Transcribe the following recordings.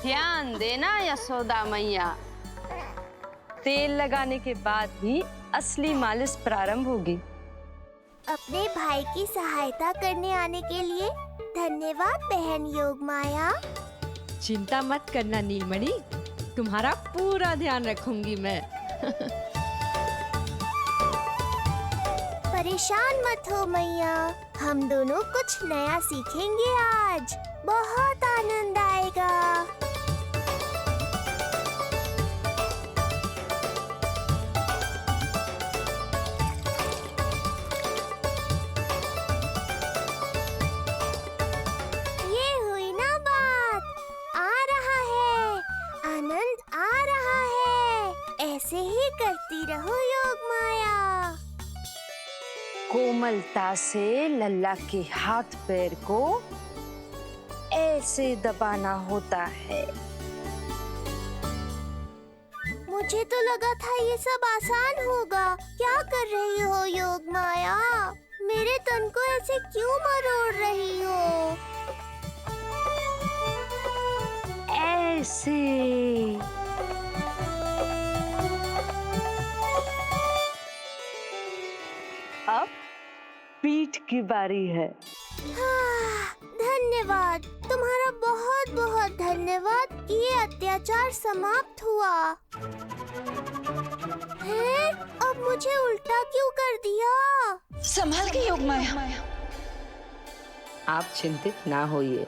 ध्यान देना यशोदा मैया, तेल लगाने के बाद ही असली मालिश प्रारंभ होगी। अपने भाई की सहायता करने आने के लिए धन्यवाद बहन योगमाया। चिंता मत करना नीलमणि, तुम्हारा पूरा ध्यान रखूंगी मैं। परेशान मत हो मैया, हम दोनों कुछ नया सीखेंगे आज। बहुत आनंद आएगा। ये हुई ना बात, आ रहा है, आनंद आ रहा है। ऐसे ही करती रहो योगमाया। कोमलता से लल्ला के हाथ पैर को ऐसे दबाना होता है। मुझे तो लगा था ये सब आसान होगा। क्या कर रही हो योगमाया? मेरे तन को ऐसे क्यों मरोड़ रही हो? ऐसे। अब पीठ की बारी है। धन्यवाद, तुम्हारा बहुत बहुत धन्यवाद। ये अत्याचार समाप्त हुआ है। अब मुझे उल्टा क्यों कर दिया? संभाल के योगमाया। आप चिंतित ना होइए।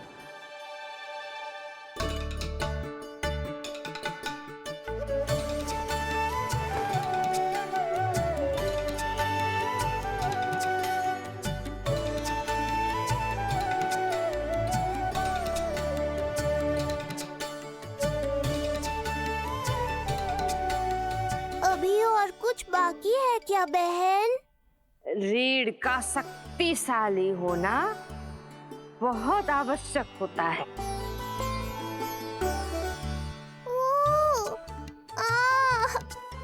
अभी और कुछ बाकी है क्या बहन? रीढ़ का शक्तिशाली होना बहुत आवश्यक होता है।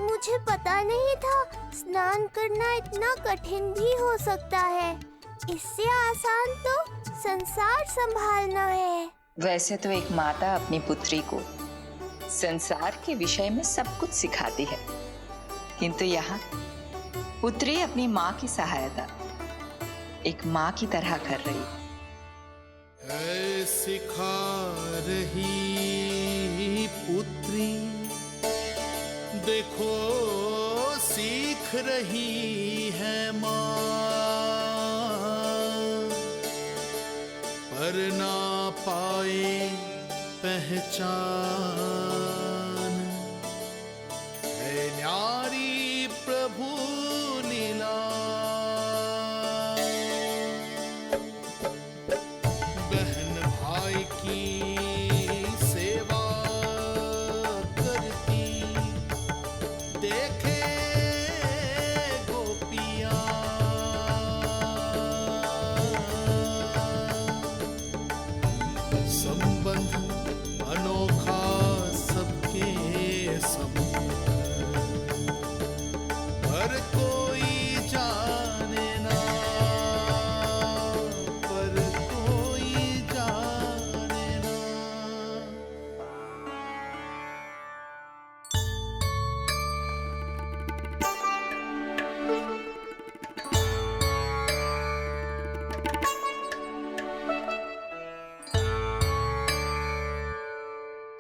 मुझे पता नहीं था स्नान करना इतना कठिन भी हो सकता है। इससे आसान तो संसार संभालना है। वैसे तो एक माता अपनी पुत्री को संसार के विषय में सब कुछ सिखाती है, किंतु यहाँ पुत्री अपनी माँ की सहायता एक माँ की तरह कर रही है। सिखा रही पुत्री, देखो सीख रही है माँ, पर ना पाए पहचान है न्यारी प्रभु लीला। बहन भाई की सेवा करती देखे गोपियाँ, संबंध अनोखा सबके सब, पर कोई जाने ना, पर कोई जाने ना।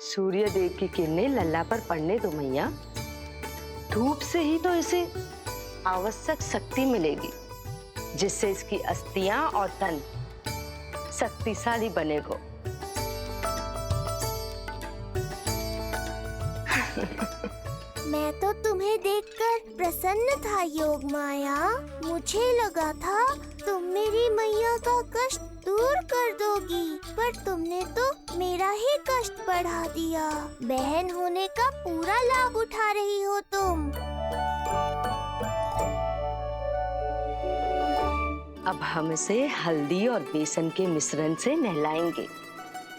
सूर्य देव की किरणें लल्ला पर पड़ने दो मैया। धूप से ही तो इसे आवश्यक शक्ति मिलेगी, जिससे इसकी अस्थियां और तन शक्तिशाली बनेगा। मैं तो तुम्हें देखकर प्रसन्न था योगमाया। मुझे लगा था तुम मेरी मैया का कष्ट दूर कर दोगी, पर तुमने तो मेरा ही कष्ट बढ़ा दिया। बहन होने का पूरा लाभ उठा रही हो तुम। अब हम इसे हल्दी और बेसन के मिश्रण से नहलाएंगे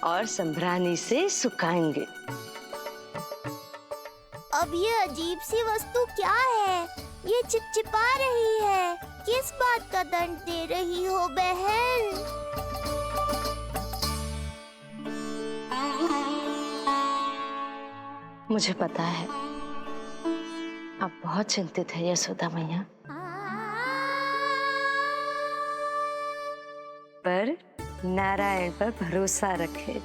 और संभरानी से सुखाएंगे। अब ये अजीब सी वस्तु क्या है? ये चिपचिपा रही है। किस बात का दंड दे रही हो बहन? मुझे पता है आप बहुत चिंतित है यशोदा मैया, पर नारायण पर भरोसा रखे,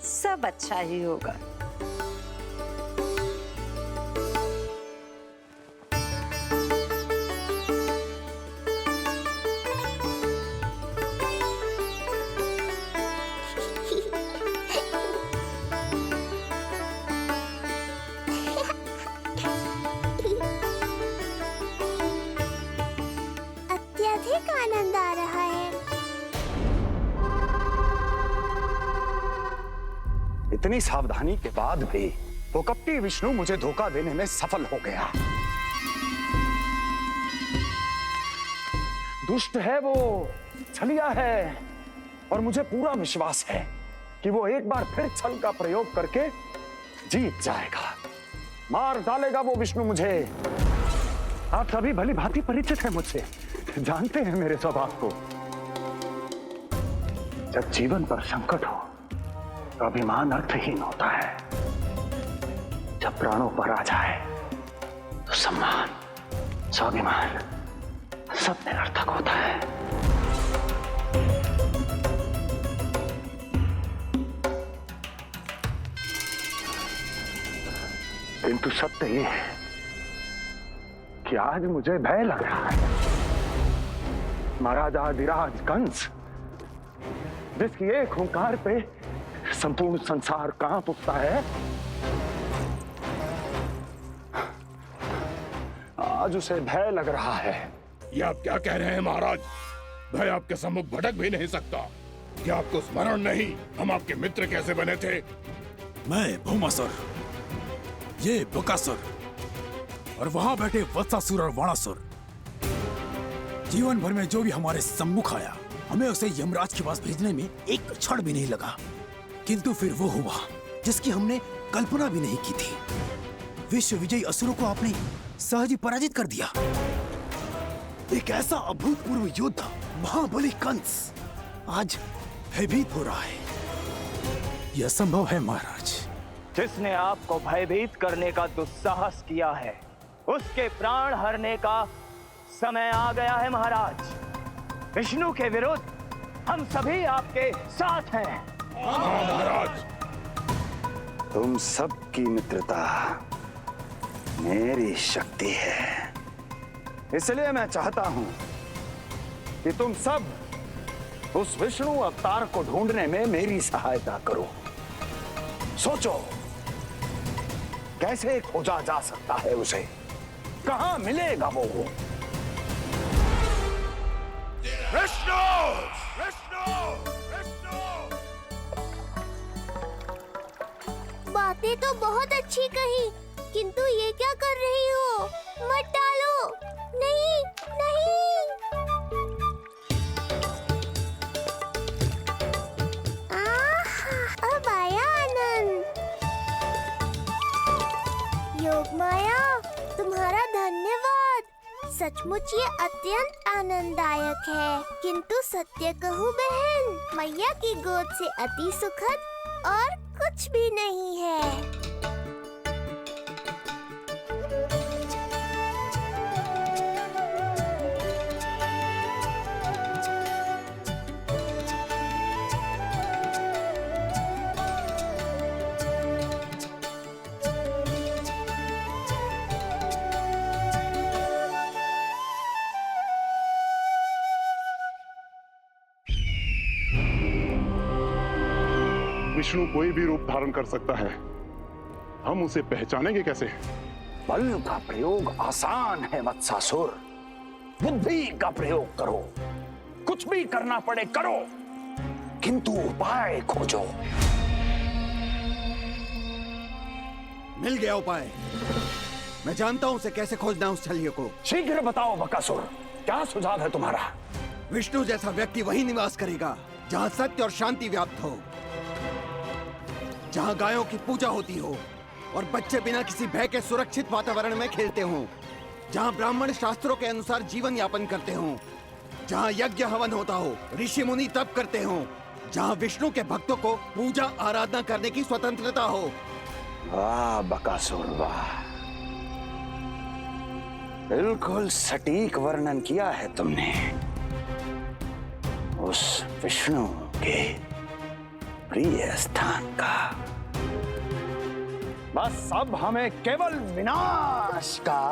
सब अच्छा ही होगा। अत्यधिक आनंद आ रहा है। इतनी सावधानी के बाद भी वो कपटी विष्णु मुझे धोखा देने में सफल हो गया। दुष्ट है वो, छलिया है, और मुझे पूरा विश्वास है कि वो एक बार फिर छल का प्रयोग करके जीत जाएगा, मार डालेगा वो विष्णु मुझे। आप सभी भली भांति परिचित हैं मुझसे, जानते हैं मेरे स्वभाव को। जब जीवन पर संकट हो तो अभिमान अर्थहीन होता है, जब प्राणों पर आ जाए तो सम्मान, स्वाभिमान सब निरर्थक होता है। किंतु सत्य ये है कि आज मुझे भय लग रहा है। महाराजाधिराज कंस, जिसकी एक हुंकार पे संपूर्ण संसार कांप उठता है, आज उसे भय लग रहा है। ये आप क्या कह रहे हैं महाराज? भय आपके सम्मुख भटक भी नहीं सकता। क्या आपको स्मरण नहीं हम आपके मित्र कैसे बने थे? मैं भौमासुर, ये बकासुर, और वहां बैठे वत्सासुर और वाणासुर। जीवन भर में जो भी हमारे सम्मुख आया, हमें उसे यमराज के पास भेजने में एक क्षण भी नहीं लगा। किंतु फिर वो हुआ जिसकी हमने कल्पना भी नहीं की थी। विश्व विजयी असुरों को आपने सहज ही पराजित कर दिया। एक ऐसा अभूतपूर्व योद्धा महाबली कंस आज भयभीत हो रहा है। यह संभव है महाराज। जिसने आपको भयभीत करने का दुस्साहस किया है, उसके प्राण हरने का समय आ गया है महाराज। विष्णु के विरुद्ध हम सभी आपके साथ हैं। हाँ महाराज। तुम सबकी मित्रता मेरी शक्ति है, इसलिए मैं चाहता हूं कि तुम सब उस विष्णु अवतार को ढूंढने में मेरी सहायता करो। सोचो कैसे खोजा जा सकता है उसे, कहां मिलेगा वो? विष्णु! विष्णु! विष्णु! बातें तो बहुत अच्छी कही, किंतु ये क्या कर रही हो? मत डालो। नहीं, नहीं। अब आया आनंद। योग माया, तुम्हारा धन्यवाद। सचमुच ये अत्यंत आनंददायक है। किंतु सत्य कहूँ बहन, मैया की गोद से अति सुखद और कुछ भी नहीं है। विष्णु कोई भी रूप धारण कर सकता है, हम उसे पहचानेंगे कैसे? बल का प्रयोग आसान है वत्सासुर, बुद्धि का प्रयोग करो। कुछ भी करना पड़े करो, किंतु उपाय खोजो। मिल गया उपाय। मैं जानता हूं उसे कैसे खोजना उस छलिए को। शीघ्र बताओ बकासुर, क्या सुझाव है तुम्हारा? विष्णु जैसा व्यक्ति वही निवास करेगा जहां सत्य और शांति व्याप्त हो, जहां गायों की पूजा होती हो और बच्चे बिना किसी भय के सुरक्षित वातावरण में खेलते हों, जहां ब्राह्मण शास्त्रों के अनुसार जीवन यापन करते हों, जहां यज्ञ हवन होता हो, ऋषि मुनि तप करते हों, जहां विष्णु के भक्तों को पूजा आराधना करने की स्वतंत्रता हो। वाह बकासुर वाह, बिल्कुल सटीक वर्णन किया है तुमने उस विष्णु के प्रिय स्थान का। बस अब हमें केवल विनाश का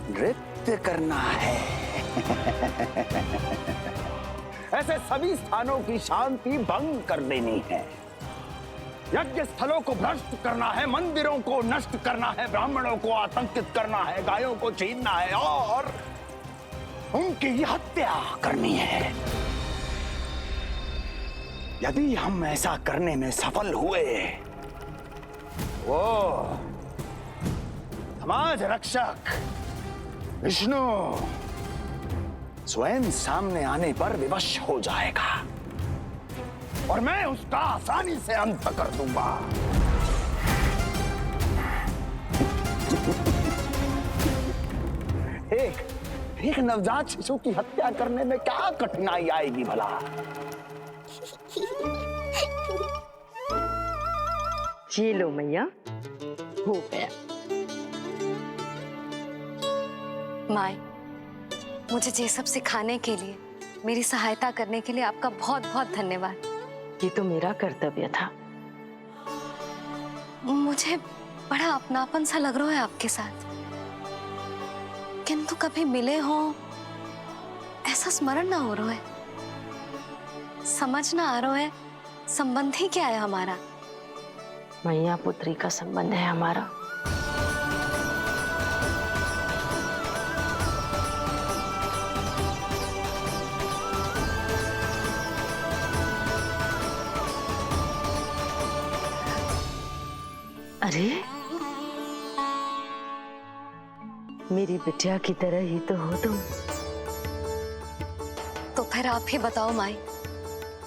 नृत्य करना है। ऐसे सभी स्थानों की शांति भंग कर देनी है, यज्ञ स्थलों को भ्रष्ट करना है, मंदिरों को नष्ट करना है, ब्राह्मणों को आतंकित करना है, गायों को छीनना है और उनकी हत्या करनी है। यदि हम ऐसा करने में सफल हुए, वो समाज रक्षक विष्णु स्वयं सामने आने पर विवश हो जाएगा और मैं उसका आसानी से अंत कर दूंगा। एक नवजात शिशु की हत्या करने में क्या कठिनाई आएगी भला? ये लो मैया, हो गया। माय, मुझे ये सब सिखाने के लिए, मेरी सहायता करने के लिए आपका बहुत बहुत धन्यवाद। ये तो मेरा कर्तव्य था। मुझे बड़ा अपनापन सा लग रहा है आपके साथ, किंतु कभी मिले हो ऐसा स्मरण ना हो रहा है, समझ ना आ रहा है संबंध ही क्या है हमारा। मैया पुत्री का संबंध है हमारा। अरे मेरी बिटिया की तरह ही तो हो तुम। तो फिर आप ही बताओ माई,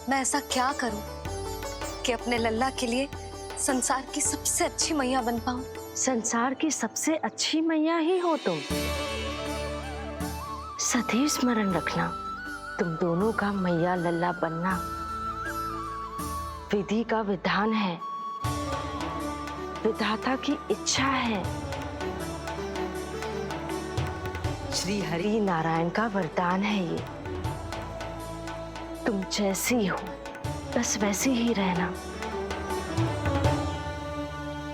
मैं ऐसा क्या करूं कि अपने लल्ला के लिए संसार की सबसे अच्छी मैया बन पाऊं? संसार की सबसे अच्छी मैया ही हो तुम। सदैव स्मरण रखना, तुम दोनों का मैया लल्ला बनना विधि का विधान है, विधाता की इच्छा है, श्री हरि नारायण का वरदान है ये। तुम जैसी हो बस वैसी ही रहना,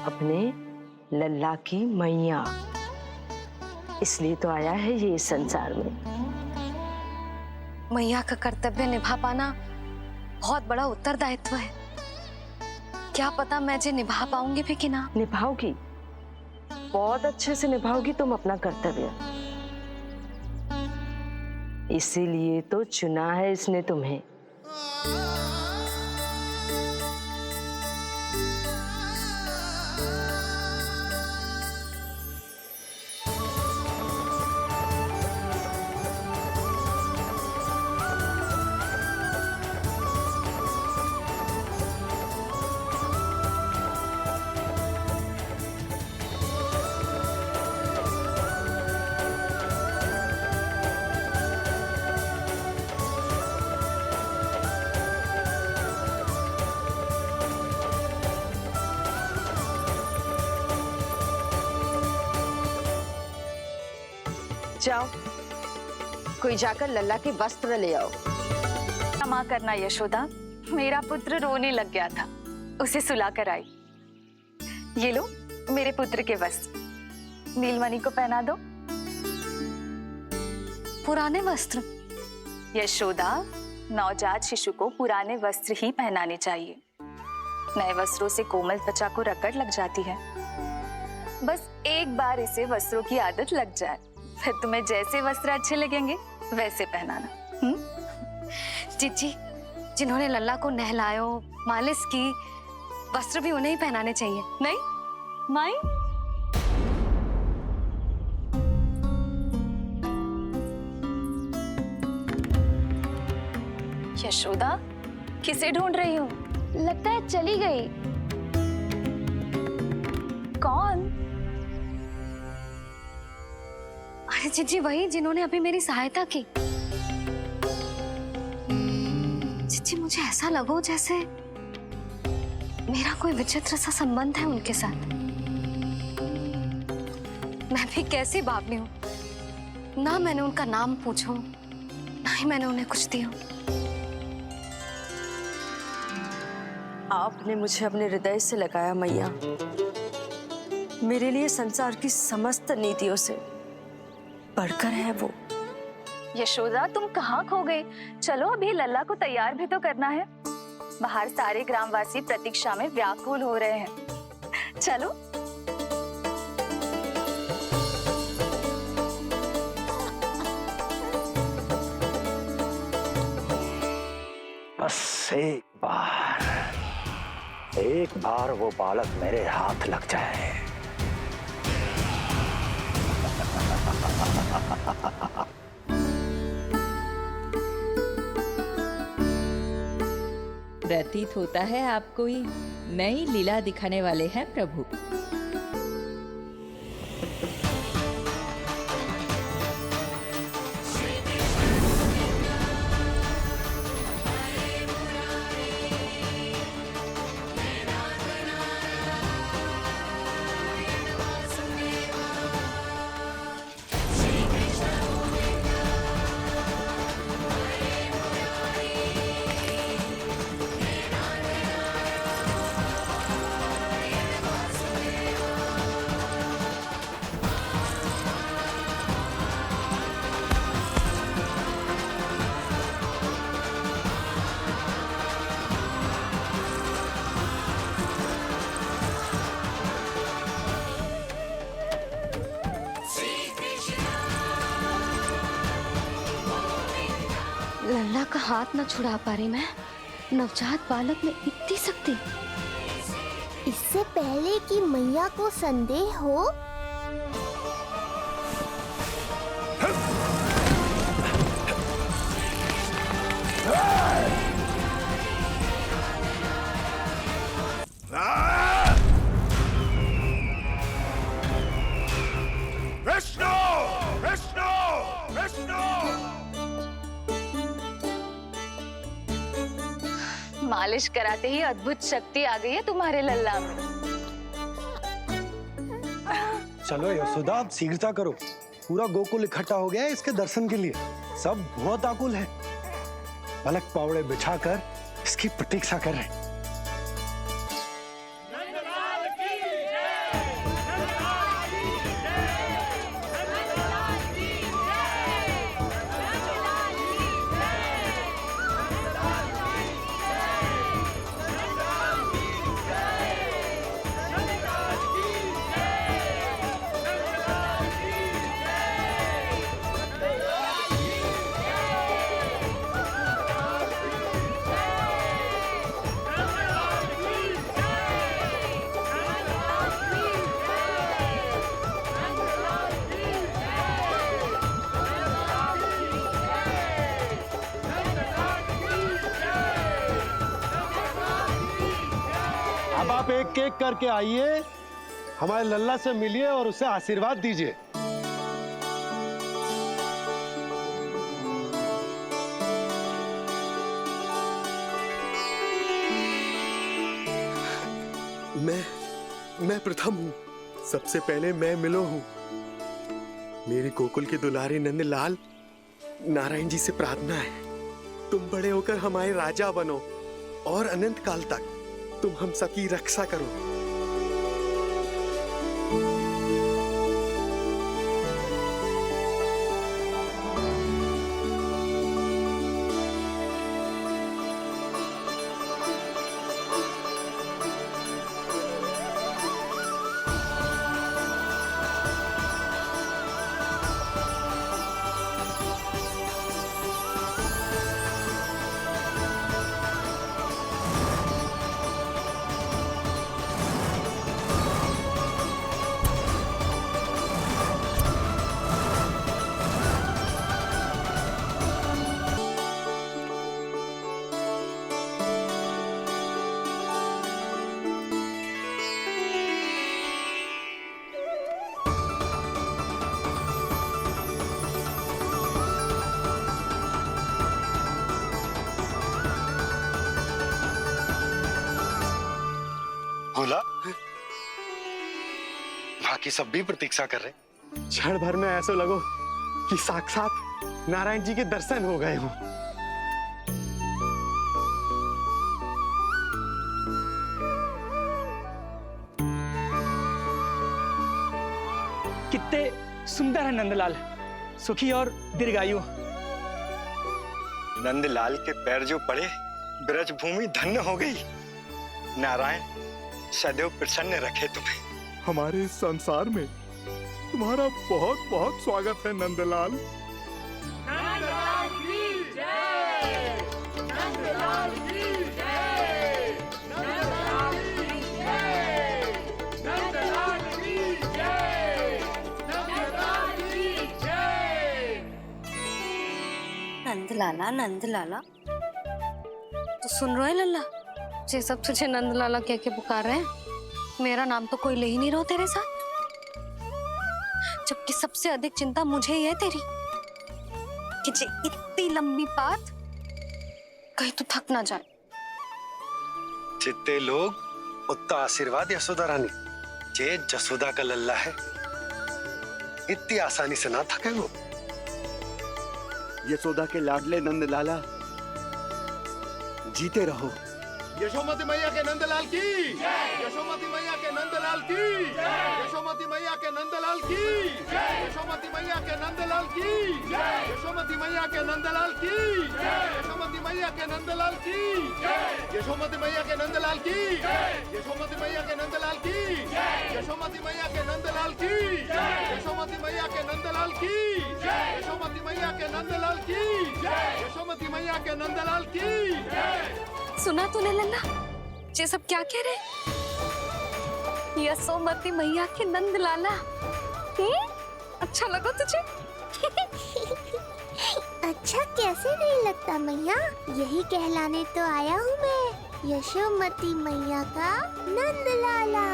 अपने लल्ला की मैया। इसलिए तो आया है ये इस संसार में। मैया का कर्तव्य निभा पाना बहुत बड़ा उत्तरदायित्व है। क्या पता मैं जे निभा पाऊंगी भी कि ना। निभाओगी, बहुत अच्छे से निभाओगी तुम अपना कर्तव्य। इसीलिए तो चुना है इसने तुम्हें। जाओ, कोई जाकर लल्ला के वस्त्र ले आओ। क्षमा करना यशोदा, मेरा पुत्र रोने लग गया था, उसे सुला कर आई। ये लो मेरे पुत्र के वस्त्र, नीलमणि को पहना दो। पुराने वस्त्र? यशोदा, नवजात शिशु को पुराने वस्त्र ही पहनाने चाहिए। नए वस्त्रों से कोमल त्वचा को रगड़ लग जाती है। बस एक बार इसे वस्त्रों की आदत लग जाए, फिर तुम्हें जैसे वस्त्र अच्छे लगेंगे वैसे पहनाना। जीजी, जिन्होंने लल्ला को नहलायो, मालिश की, वस्त्र भी उन्हें ही पहनाने चाहिए, नहीं माई? यशोदा, किसे ढूंढ रही हो? लगता है चली गई। कौन? अरे जीजी, वही जिन्होंने अभी मेरी सहायता की। जीजी, मुझे ऐसा लगो जैसे मेरा कोई विचित्र सा संबंध है उनके साथ। मैं भी कैसी बावली हूँ, ना मैंने उनका नाम पूछा, ना ही मैंने उन्हें कुछ दिया। आपने मुझे अपने हृदय से लगाया मैया। मेरे लिए संसार की समस्त नीतियों से बढ़कर है वो। यशोदा, तुम कहाँ खो गई? चलो अभी लल्ला को तैयार भी तो करना है। बाहर सारे ग्रामवासी प्रतीक्षा में व्याकुल हो रहे हैं। चलो। बस एक बार वो बालक मेरे हाथ लग जाए। प्रतीत होता है आप कोई नई लीला दिखाने वाले हैं प्रभु। लल्ला का हाथ न छुड़ा पा रही मैं। नवजात बालक में इतनी शक्ति। इससे पहले कि मैया को संदेह हो, विष्णु विष्णु विष्णु। मालिश कराते ही अद्भुत शक्ति आ गई है तुम्हारे लल्ला में। चलो यशोदा, आप शीघ्रता करो। पूरा गोकुल इकट्ठा हो गया है इसके दर्शन के लिए। सब बहुत आकुल है। पलक पावड़े बिछाकर इसकी प्रतीक्षा कर रहे हैं। अब आप एक एक करके आइए, हमारे लल्ला से मिलिए और उसे आशीर्वाद दीजिए। मैं प्रथम हूँ। सबसे पहले मैं मिलो हूँ। मेरी गोकुल के दुलारे नंदलाल, नारायण जी से प्रार्थना है, तुम बड़े होकर हमारे राजा बनो और अनंत काल तक तुम हम सबकी रक्षा करो। बोला बाकी सब भी प्रतीक्षा कर रहे। क्षण भर में ऐसा लगो कि साक्षात नारायण जी के दर्शन हो गए हों। कितने सुंदर है नंदलाल, सुखी और दीर्घायु। नंदलाल के पैर जो पड़े ब्रज भूमि धन्य हो गई। नारायण सदैव प्रसन्न रखे तुम्हें। हमारे इस संसार में तुम्हारा बहुत बहुत स्वागत है नंदलाल। नंदलाल की जय, नंदलाल की जय, नंदलाल की जय, नंदलाल की जय, नंदलाल की जय। नंदलाला नंदलाला, तो सुन रहे हो लल्ला? ये सब तुझे नंदलाला कह के पुकार रहे हैं। मेरा नाम तो कोई ले ही नहीं रहा तेरे साथ, जबकि सबसे अधिक चिंता मुझे ही है तेरी कि जे इतनी लंबी बात कहीं तो थक ना जाए। जितने लोग उतना आशीर्वाद यशोदा रानी। जे जसोदा का लल्ला है इतनी आसानी से ना थके वो। यशोदा के लाडले नंदलाला, जीते रहो। यशोमती मैया के नंदलाल की जय, यशोमती मैया के नंदलाल की जय, यशोमती मैया के नंदलाल की जय, यशोमती मैया के नंदलाल की जय, यशोमती मैया के नंदलाल की जय, यशोमती मैया के नंदलाल की जय, यशोमती मैया के नंदलाल की जय, यशोमती मैया के नंदलाल की जय, यशोमती मैया के नंदलाल की जय, यशोमती मैया के नंदलाल की जय, यशोमती मैया के नंदलाल की जय, यशोमती मैया के नंदलाल की जय। सुना तूने लल्ला ये सब क्या कह रहे? यशोमती मैया के नंदलाला। अच्छा लगा तुझे? अच्छा कैसे नहीं लगता मैया, यही कहलाने तो आया हूँ मैं, यशोमती मैया का नंदलाला।